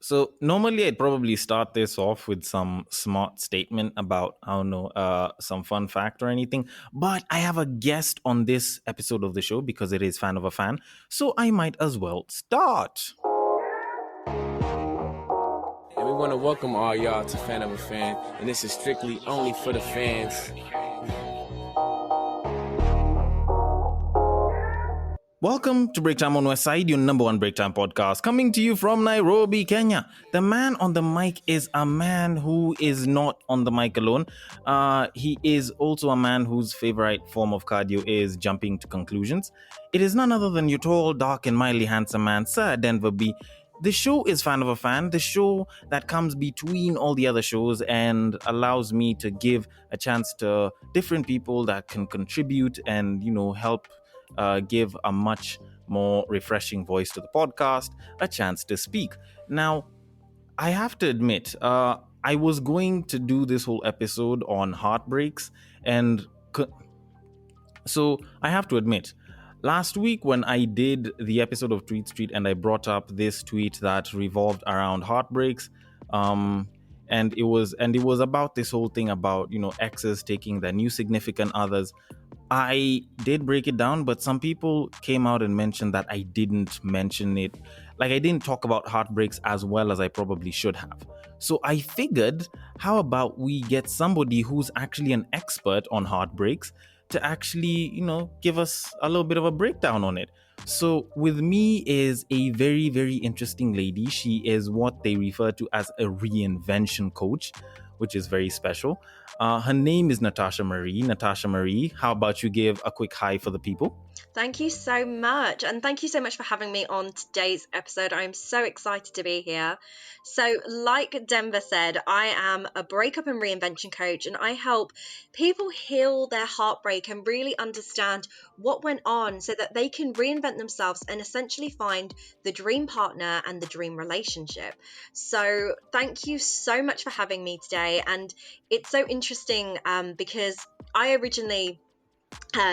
So normally I'd probably start this off with some smart statement about, I don't know, some fun fact or anything. But I have a guest on this episode of the show because it is Fan of a Fan. So I might as well start. And we want to welcome all y'all to Fan of a Fan, and this is strictly only for the fans. Welcome to Break Time on West Side, your number one break time podcast, coming to you from Nairobi, Kenya. The man on the mic is a man who is not on the mic alone. He is also a man whose favorite form of cardio is jumping to conclusions. It is none other than your tall, dark, and mildly handsome man, Sir Denver B. The show is Fan of a Fan, the show that comes between all the other shows and allows me to give a chance to different people that can contribute and, help give a much more refreshing voice to the podcast a chance to speak. Now, I have to admit, I was going to do this whole episode on heartbreaks, and so I have to admit, last week when I did the episode of Tweet Street and I brought up this tweet that revolved around heartbreaks, and it was about this whole thing about exes taking their new significant others. I did break it down, but some people came out and mentioned that I didn't mention it. Like, I didn't talk about heartbreaks as well as I probably should have. So I figured, how about we get somebody who's actually an expert on heartbreaks to actually, give us a little bit of a breakdown on it. So with me is a very, very interesting lady. She is what they refer to as a reinvention coach, which is very special. Her name is Natasha Marie. Natasha Marie, how about you give a quick hi for the people? Thank you so much. And thank you so much for having me on today's episode. I'm so excited to be here. So, like Denver said, I am a breakup and reinvention coach, and I help people heal their heartbreak and really understand what went on so that they can reinvent themselves and essentially find the dream partner and the dream relationship. So, thank you so much for having me today. And it's so interesting because I originally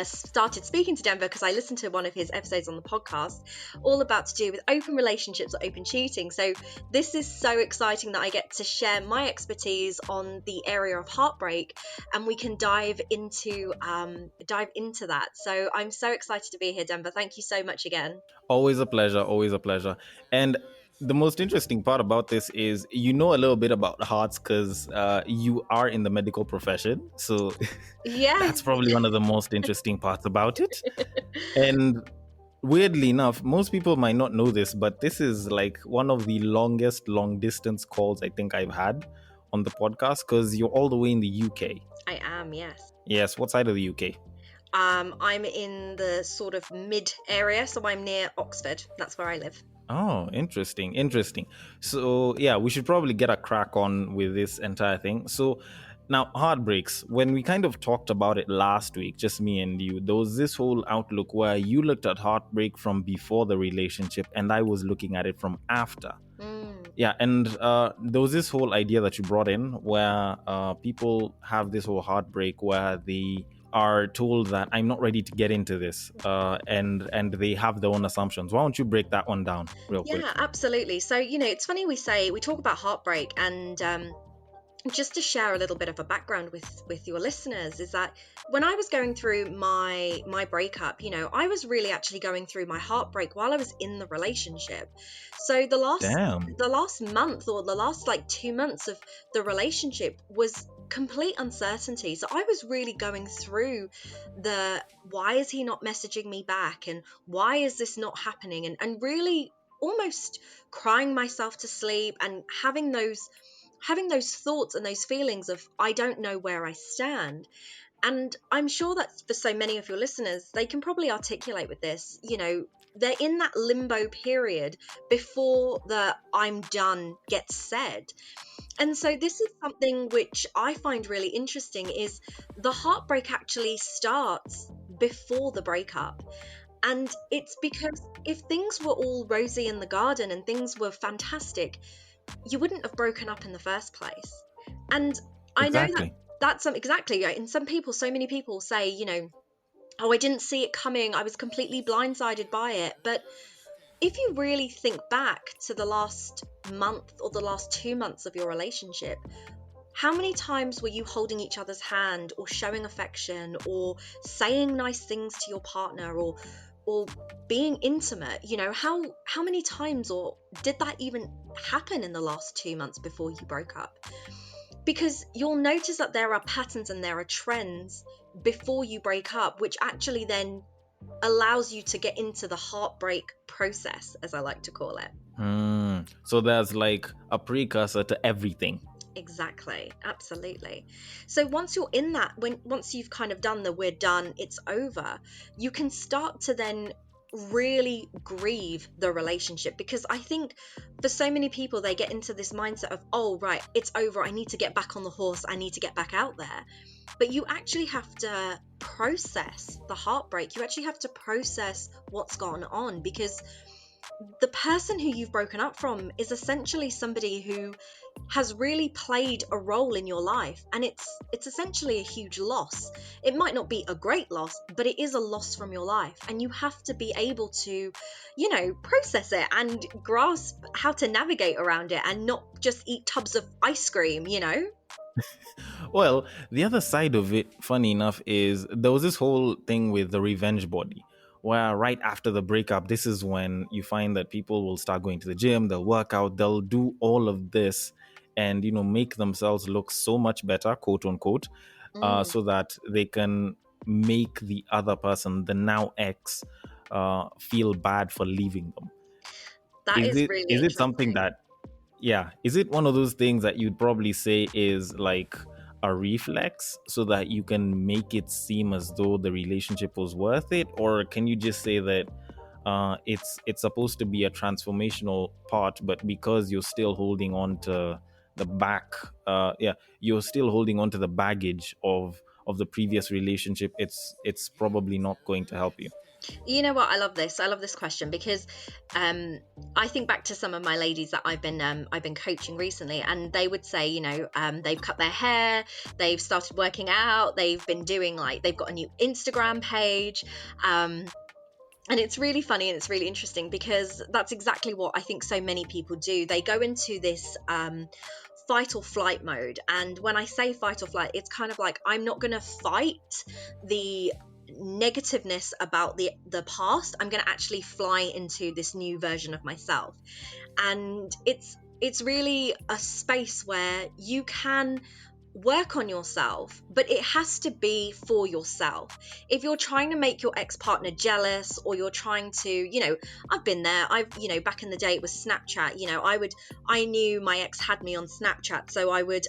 started speaking to Denver because I listened to one of his episodes on the podcast all about to do with open relationships or open cheating. So this is so exciting that I get to share my expertise on the area of heartbreak, and we can dive into that. So I'm so excited to be here, Denver. Thank you so much again. Always a pleasure, always a pleasure. And the most interesting part about this is a little bit about hearts because you are in the medical profession. So Yeah, that's probably one of the most interesting parts about it. And weirdly enough, most people might not know this, but this is like one of the longest long distance calls I think I've had on the podcast because you're all the way in the UK. I am, yes. Yes, what side of the UK? I'm in the sort of mid area, so I'm near Oxford. That's where I live. Oh, interesting. So yeah, we should probably get a crack on with this entire thing. So now, heartbreaks, when we kind of talked about it last week, just me and you, there was this whole outlook where you looked at heartbreak from before the relationship and I was looking at it from after. Yeah, and there was this whole idea that you brought in where people have this whole heartbreak where they are told that I'm not ready to get into this, and they have their own assumptions. Why don't you break that one down real quick? Yeah, absolutely. So, it's funny we talk about heartbreak, and just to share a little bit of a background with your listeners is that when I was going through my breakup, I was really actually going through my heartbreak while I was in the relationship. So the last month or the last 2 months of the relationship was complete uncertainty. So I was really going through the why is he not messaging me back, and why is this not happening, and really almost crying myself to sleep and having those thoughts and those feelings of I don't know where I stand. And I'm sure that for so many of your listeners, they can probably articulate with this, they're in that limbo period before the I'm done gets said. And so this is something which I find really interesting is the heartbreak actually starts before the breakup. And it's because if things were all rosy in the garden and things were fantastic, you wouldn't have broken up in the first place. And I know that's exactly right. And so many people say, oh, I didn't see it coming, I was completely blindsided by it. But if you really think back to the last month or the last 2 months of your relationship, how many times were you holding each other's hand or showing affection or saying nice things to your partner or being intimate? You know, how many times, or did that even happen in the last 2 months before you broke up? Because you'll notice that there are patterns and there are trends before you break up, which actually then allows you to get into the heartbreak process, as I like to call it. So there's like a precursor to everything. Exactly, absolutely. So once you're in that, once you've kind of done the we're done, it's over, you can start to then really grieve the relationship. Because I think for so many people, they get into this mindset of, oh right, it's over, I need to get back on the horse, I need to get back out there. But you actually have to process the heartbreak, you actually have to process what's gone on, because the person who you've broken up from is essentially somebody who has really played a role in your life, and it's essentially a huge loss. It might not be a great loss, but it is a loss from your life, and you have to be able to, you know, process it and grasp how to navigate around it and not just eat tubs of ice cream, you know. Well, the other side of it, funny enough, is there was this whole thing with the revenge body, where right after the breakup, this is when you find that people will start going to the gym, they'll work out, they'll do all of this and, you know, make themselves look so much better, quote unquote, so that they can make the other person, the now ex, feel bad for leaving them. That Is is it really is it something interesting. that, yeah, is it one of those things that you'd probably say is like a reflex so that you can make it seem as though the relationship was worth it? Or can you just say that it's supposed to be a transformational part, but because you're still holding on to the back, you're still holding on to the baggage of the previous relationship, it's probably not going to help you? You know what? I love this question, because I think back to some of my ladies that I've been coaching recently, and they would say, you know, they've cut their hair, they've started working out, they've been doing, like, they've got a new Instagram page, and it's really funny and it's really interesting, because that's exactly what I think so many people do. They go into this fight or flight mode, and when I say fight or flight, it's kind of like, I'm not going to fight the negativeness about the past. I'm going to actually fly into this new version of myself. And it's really a space where you can work on yourself, but it has to be for yourself. If you're trying to make your ex-partner jealous, or you're trying to, you know, I've been there. You know, back in the day it was Snapchat. You know, I knew my ex had me on Snapchat, so I would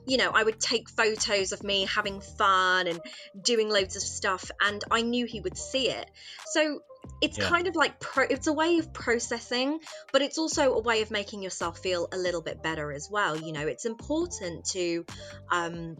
you know, I would take photos of me having fun and doing loads of stuff, and I knew he would see it. So it's Yeah. kind of like it's a way of processing, but it's also a way of making yourself feel a little bit better as well. You know, it's important to um,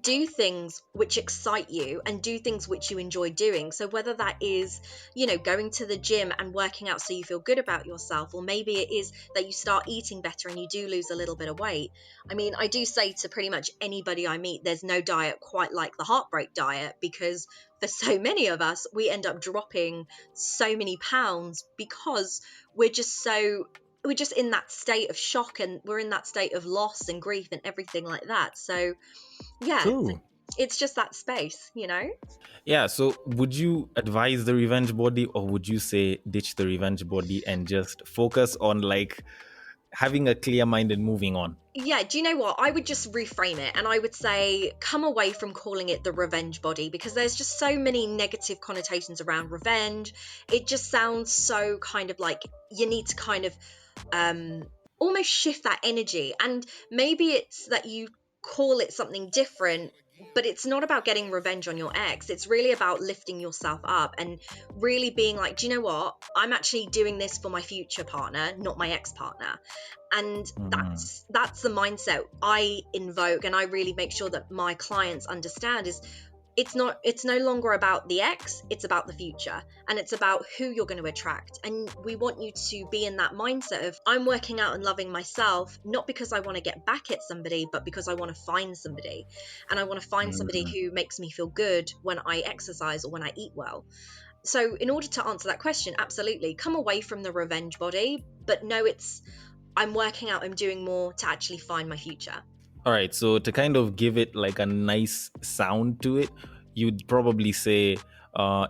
do things which excite you and do things which you enjoy doing. So whether that is, you know, going to the gym and working out so you feel good about yourself, or maybe it is that you start eating better and you do lose a little bit of weight. I mean, I do say to pretty much anybody I meet, there's no diet quite like the heartbreak diet, because for so many of us, we end up dropping so many pounds because we're just in that state of shock, and we're in that state of loss and grief and everything like that. So yeah, True. it's just that space, you know. Yeah, so would you advise the revenge body, or would you say ditch the revenge body and just focus on like having a clear mind and moving on? Yeah, do you know what? I would just reframe it, and I would say come away from calling it the revenge body, because there's just so many negative connotations around revenge. It just sounds so kind of like you need to kind of um almost shift that energy, and maybe it's that you call it something different, but it's not about getting revenge on your ex. It's really about lifting yourself up and really being like, do you know what, I'm actually doing this for my future partner, not my ex-partner. And that's the mindset I invoke, and I really make sure that my clients understand is it's no longer about the ex, it's about the future, and it's about who you're going to attract. And we want you to be in that mindset of, I'm working out and loving myself, not because I want to get back at somebody, but because I want to find somebody, and I want to find somebody who makes me feel good when I exercise or when I eat well. So in order to answer that question, absolutely, come away from the revenge body, but no, I'm working out, I'm doing more to actually find my future. All right, so to kind of give it like a nice sound to it, you'd probably say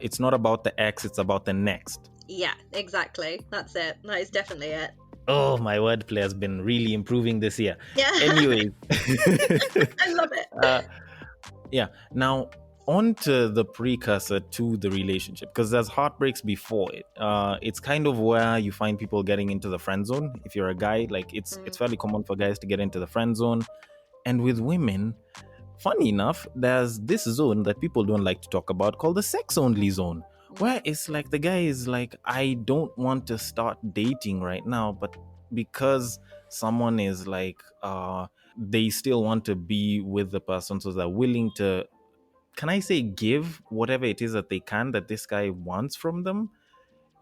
it's not about the X, it's about the next. Yeah, exactly. That's it. That is definitely it. Oh, my wordplay has been really improving this year. Yeah. Anyways. I love it. Yeah. Now, on to the precursor to the relationship, because there's heartbreaks before it. It's kind of where you find people getting into the friend zone. If you're a guy, like it's fairly common for guys to get into the friend zone. And with women, funny enough, there's this zone that people don't like to talk about called the sex only zone, where it's like the guy is like, I don't want to start dating right now, but because someone is like, they still want to be with the person, so they're willing to, can I say, give whatever it is that they can, that this guy wants from them.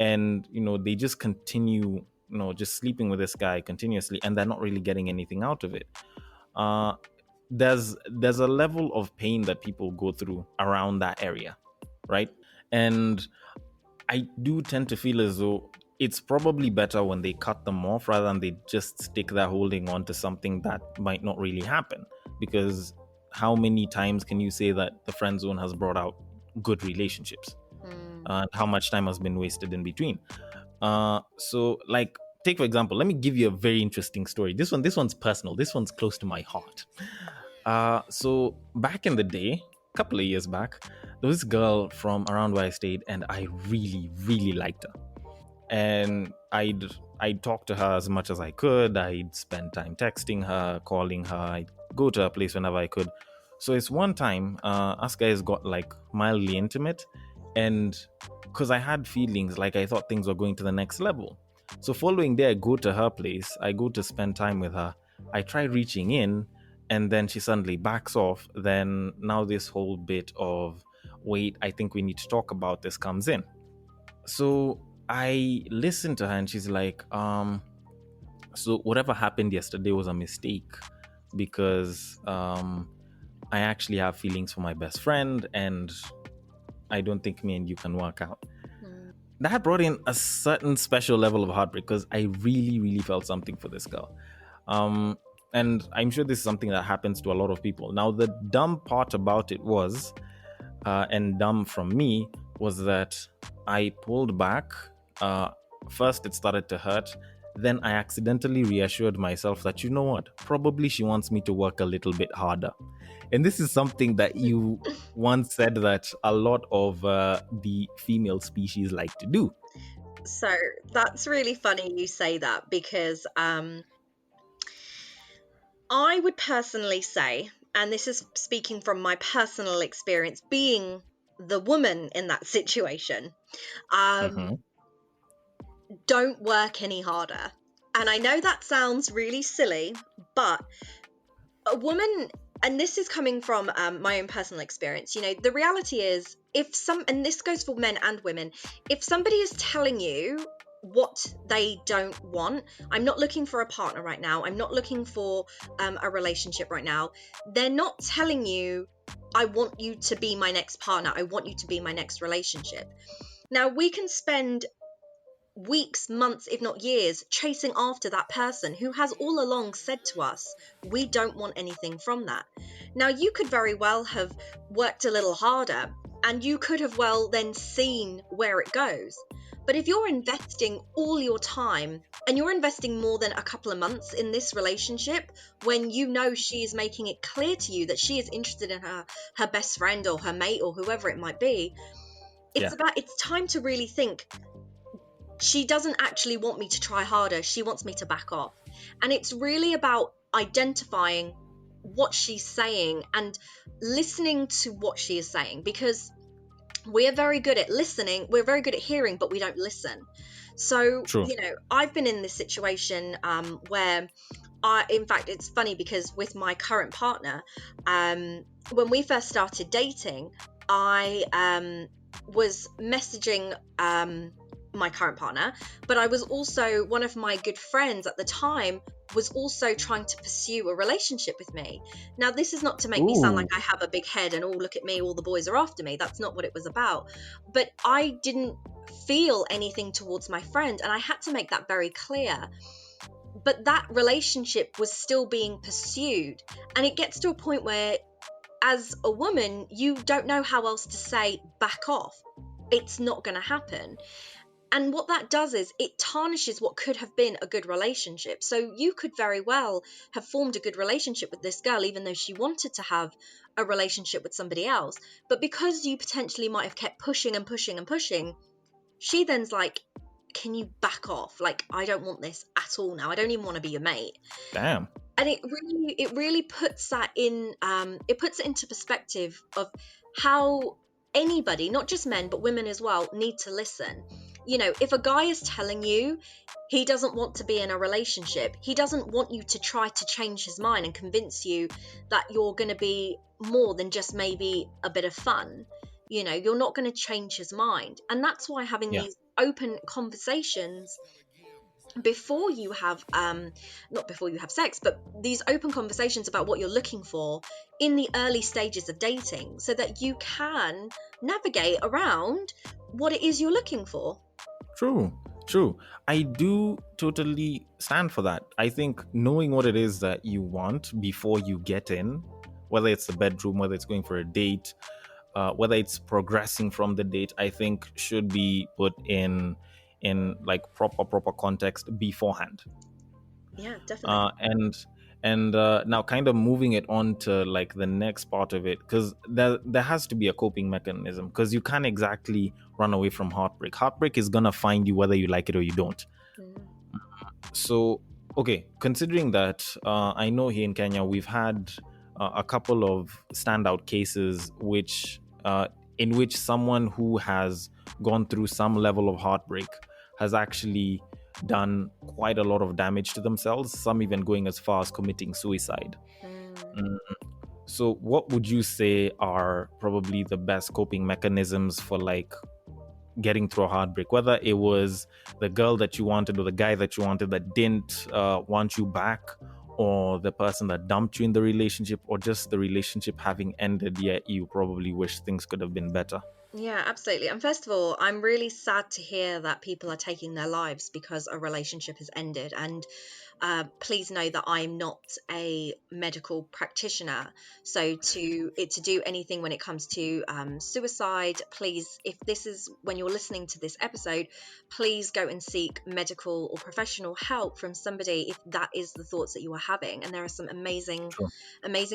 And, they just continue, just sleeping with this guy continuously, and they're not really getting anything out of it. There's a level of pain that people go through around that area, right? And I do tend to feel as though it's probably better when they cut them off rather than they just stick there holding on to something that might not really happen. Because how many times can you say that the friend zone has brought out good relationships? And how much time has been wasted in between? So like, take for example, let me give you a very interesting story. This one's personal. This one's close to my heart. So back in the day, a couple of years back, there was this girl from around where I stayed, and I really, really liked her. And I'd talk to her as much as I could. I'd spend time texting her, calling her. I'd go to her place whenever I could. So it's one time, us guys got like mildly intimate, and because I had feelings, like I thought things were going to the next level. So following day, I go to her place. I go to spend time with her. I try reaching in, and then she suddenly backs off. Then now this whole bit of, wait, I think we need to talk about this comes in. So I listen to her, and she's like, so whatever happened yesterday was a mistake, because I actually have feelings for my best friend, and I don't think me and you can work out. That brought in a certain special level of heartbreak, because I really, really felt something for this girl. And I'm sure this is something that happens to a lot of people. Now, the dumb part about it was, and dumb from me, was that I pulled back. First, it started to hurt. Then I accidentally reassured myself that, you know what, probably she wants me to work a little bit harder. And this is something that you once said that a lot of the female species like to do. So that's really funny you say that, because I would personally say, and this is speaking from my personal experience being the woman in that situation, don't work any harder. And I know that sounds really silly, but a woman, and this is coming from my own personal experience, the reality is, and this goes for men and women, if somebody is telling you what they don't want, I'm not looking for a partner right now, I'm not looking for a relationship right now, they're not telling you, I want you to be my next partner, I want you to be my next relationship. Now, we can spend weeks, months, if not years, chasing after that person who has all along said to us, we don't want anything from that. Now, you could very well have worked a little harder, and you could have well then seen where it goes. But if you're investing all your time, and you're investing more than a couple of months in this relationship, when you know she is making it clear to you that she is interested in her best friend or her mate or whoever it might be, it's time to really think, she doesn't actually want me to try harder, she wants me to back off. And it's really about identifying what she's saying and listening to what she is saying, because we're very good at listening, we're very good at hearing, but we don't listen. So, True. I've been in this situation where in fact, it's funny, because with my current partner, when we first started dating, I was messaging my current partner, but I was also, one of my good friends at the time was also trying to pursue a relationship with me. Now, this is not to make me sound like Ooh. I have a big head and, oh, look at me, all the boys are after me. That's not what it was about. But I didn't feel anything towards my friend, and I had to make that very clear. But that relationship was still being pursued, and it gets to a point where, as a woman, you don't know how else to say back off. It's not going to happen. And what that does is it tarnishes what could have been a good relationship. So you could very well have formed a good relationship with this girl, even though she wanted to have a relationship with somebody else. But because you potentially might have kept pushing and pushing and pushing, she then's like, can you back off? Like, I don't want this at all now. I don't even want to be your mate. Damn. And it really puts that in, it puts it into perspective of how anybody, not just men, but women as well, need to listen. You know, if a guy is telling you he doesn't want to be in a relationship, he doesn't want you to try to change his mind and convince you that you're going to be more than just maybe a bit of fun. You know, you're not going to change his mind. And that's why having Yeah. these open conversations before you have not before you have sex, but these open conversations about what you're looking for in the early stages of dating, so that you can navigate around what it is you're looking for. True. I do totally stand for that. I think knowing what it is that you want before you get in, whether it's the bedroom, whether it's going for a date, whether it's progressing from the date, I think should be put in like proper context beforehand. Yeah, definitely. And now kind of moving it on to like the next part of it, because there has to be a coping mechanism, because you can't exactly run away from heartbreak is gonna find you whether you like it or you don't. So okay, considering that, I know here in Kenya we've had a couple of standout cases in which someone who has gone through some level of heartbreak has actually done quite a lot of damage to themselves, some even going as far as committing suicide. So what would you say are probably the best coping mechanisms for like getting through a heartbreak, whether it was the girl that you wanted or the guy that you wanted that didn't want you back, or the person that dumped you in the relationship, or just the relationship having ended yet you probably wish things could have been better? Yeah, absolutely. And first of all, I'm really sad to hear that people are taking their lives because a relationship has ended. And please know that I'm not a medical practitioner. So to do anything when it comes to suicide, please, if this is when you're listening to this episode, please go and seek medical or professional help from somebody if that is the thoughts that you are having. And there are some amazing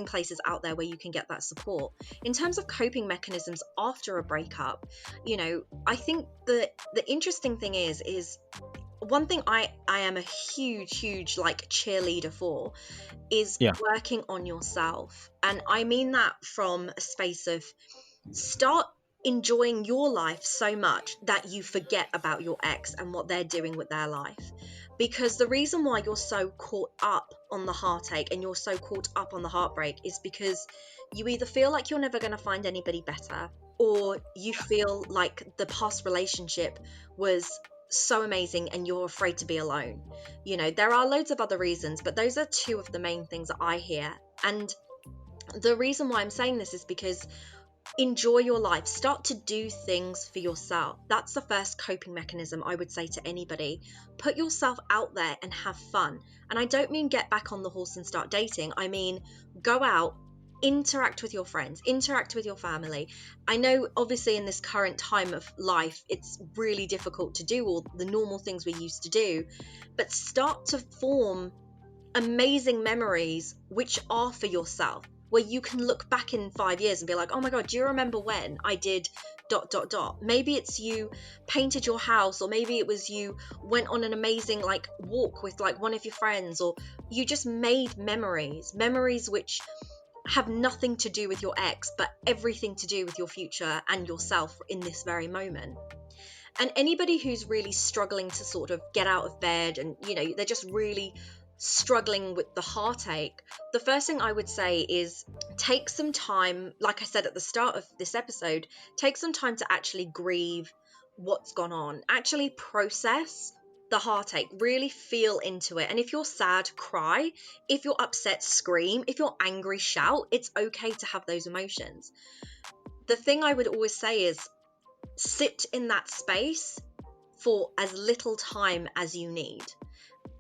places out there where you can get that support. In terms of coping mechanisms after a breakup, you know, I think the interesting thing is one thing I am a huge like cheerleader for is Yeah. working on yourself. And I mean that from a space of start enjoying your life so much that you forget about your ex and what they're doing with their life. Because the reason why you're so caught up on the heartache and you're so caught up on the heartbreak is because you either feel like you're never going to find anybody better, or you feel like the past relationship was so amazing and you're afraid to be alone. You know, there are loads of other reasons, but those are two of the main things that I hear. And the reason why I'm saying this is because enjoy your life. Start to do things for yourself. That's the first coping mechanism I would say to anybody. Put yourself out there and have fun. And I don't mean get back on the horse and start dating. I mean, go out, interact with your friends, interact with your family. I know obviously in this current time of life, it's really difficult to do all the normal things we used to do, but start to form amazing memories which are for yourself, where you can look back in 5 years and be like, oh my God, do you remember when I did ... Maybe it's you painted your house, or maybe it was you went on an amazing like walk with like one of your friends, or you just made memories which have nothing to do with your ex, but everything to do with your future and yourself in this very moment. And anybody who's really struggling to sort of get out of bed and, you know, they're just really struggling with the heartache, the first thing I would say is take some time, like I said at the start of this episode, take some time to actually grieve what's gone on. Actually process the heartache, really feel into it. And if you're sad, cry. If you're upset, scream. If you're angry, shout. It's okay to have those emotions. The thing I would always say is sit in that space for as little time as you need.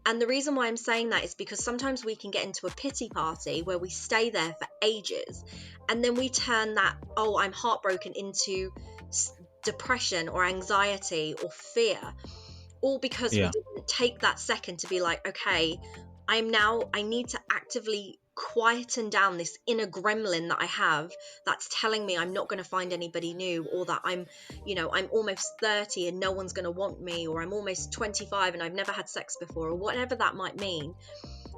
And the reason why I'm saying that is because sometimes we can get into a pity party where we stay there for ages, and then we turn that, oh, I'm heartbroken, into depression or anxiety or fear, all because we Yeah. didn't take that second to be like, okay, I need to actively quieten down this inner gremlin that I have that's telling me I'm not going to find anybody new, or that I'm almost 30 and no one's going to want me, or I'm almost 25 and I've never had sex before, or whatever that might mean.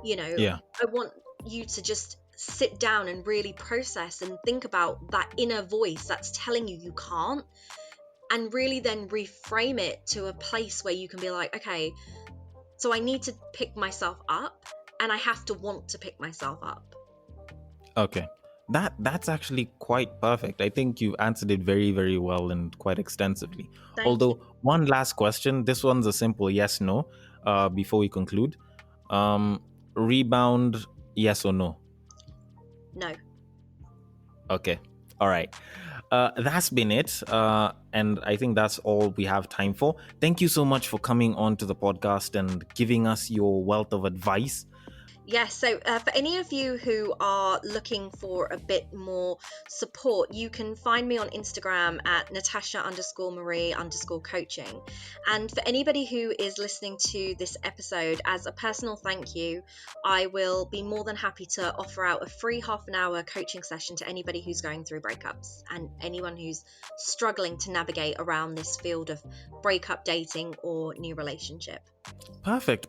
Yeah. I want you to just sit down and really process and think about that inner voice that's telling you can't, and really then reframe it to a place where you can be like, okay, so I need to pick myself up, and I have to want to pick myself up. Okay. That's actually quite perfect. I think you've answered it very, very well and quite extensively. Thank Although, you. one last question. This one's a simple yes, no, before we conclude. Rebound, yes or no? No. Okay. All right. That's been it. And I think that's all we have time for. Thank you so much for coming on to the podcast and giving us your wealth of advice. Yes, so for any of you who are looking for a bit more support, you can find me on Instagram at Natasha_Marie_coaching. And for anybody who is listening to this episode, as a personal thank you, I will be more than happy to offer out a free half-an-hour coaching session to anybody who's going through breakups and anyone who's struggling to navigate around this field of breakup, dating, or new relationship. Perfect.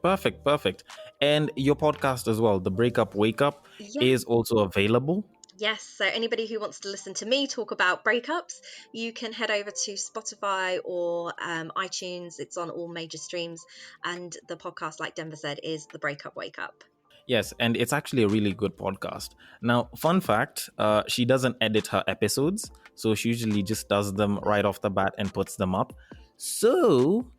And your podcast as well, The Breakup Wake Up, Yeah. is also available. Yes, so anybody who wants to listen to me talk about breakups, you can head over to Spotify or iTunes. It's on all major streams. And the podcast, like Denver said, is The Breakup Wake Up. Yes, and it's actually a really good podcast. Now, fun fact, she doesn't edit her episodes, so she usually just does them right off the bat and puts them up. So,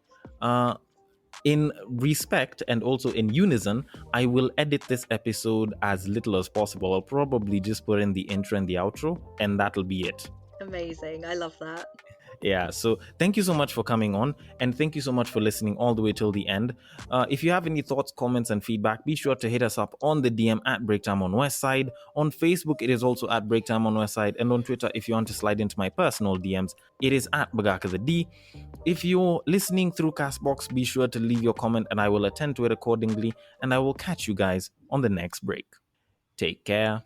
in respect and also in unison, I will edit this episode as little as possible. I'll probably just put in the intro and the outro, and that'll be it. Amazing. I love that. Yeah, so thank you so much for coming on, and thank you so much for listening all the way till the end. If you have any thoughts, comments, and feedback, be sure to hit us up on the DM at Breaktime on Westside. On Facebook, it is also at Breaktime on Westside, and on Twitter, if you want to slide into my personal DMs, it is at Bagaka the D. If you're listening through Castbox, be sure to leave your comment, and I will attend to it accordingly. And I will catch you guys on the next break. Take care.